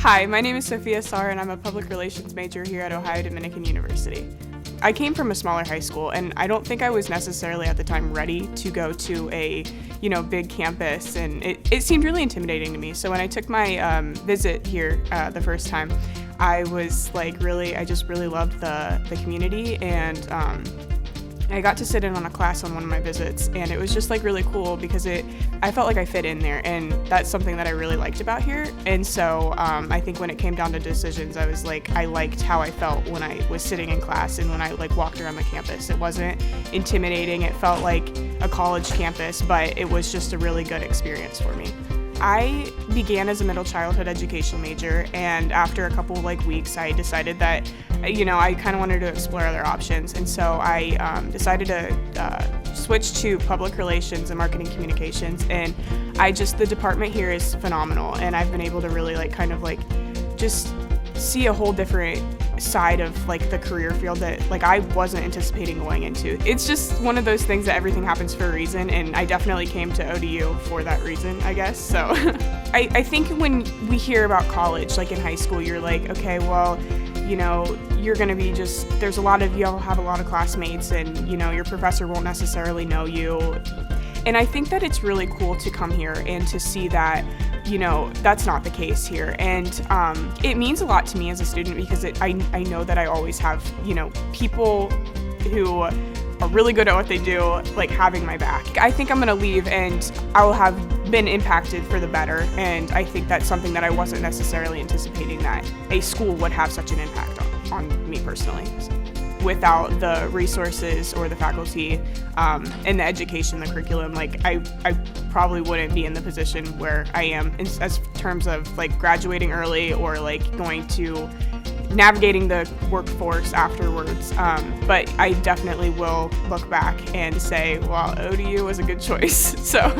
Hi, my name is Sophia Sahr and I'm a public relations major here at Ohio Dominican University. I came from a smaller high school and I don't think I was necessarily at the time ready to go to a, big campus, and it seemed really intimidating to me. So when I took my visit here the first time, I was I just really loved the community, and I got to sit in on a class on one of my visits, and it was just really cool because I felt like I fit in there, and that's something that I really liked about here. And so I think when it came down to decisions, I was I liked how I felt when I was sitting in class and when I walked around the campus. It wasn't intimidating. It felt like a college campus, but it was just a really good experience for me. I began as a middle childhood education major, and after a couple weeks, I decided that, I kind of wanted to explore other options, and so I decided to switch to public relations and marketing communications, and the department here is phenomenal, and I've been able to really just see a whole different side of the career field that I wasn't anticipating going into. It's just one of those things that everything happens for a reason, and I definitely came to ODU for that reason, I guess. So I think when we hear about college, in high school, you're okay, well, you're gonna be there's a lot of you'll have a lot of classmates, and your professor won't necessarily know you. And I think that it's really cool to come here and to see that that's not the case here. And it means a lot to me as a student because I know that I always have, people who are really good at what they do, having my back. I think I'm gonna leave and I will have been impacted for the better. And I think that's something that I wasn't necessarily anticipating, that a school would have such an impact on me personally. Without the resources or the faculty and the education, the curriculum, I probably wouldn't be in the position where I am as terms of graduating early or going to navigating the workforce afterwards. But I definitely will look back and say, well, ODU was a good choice. So.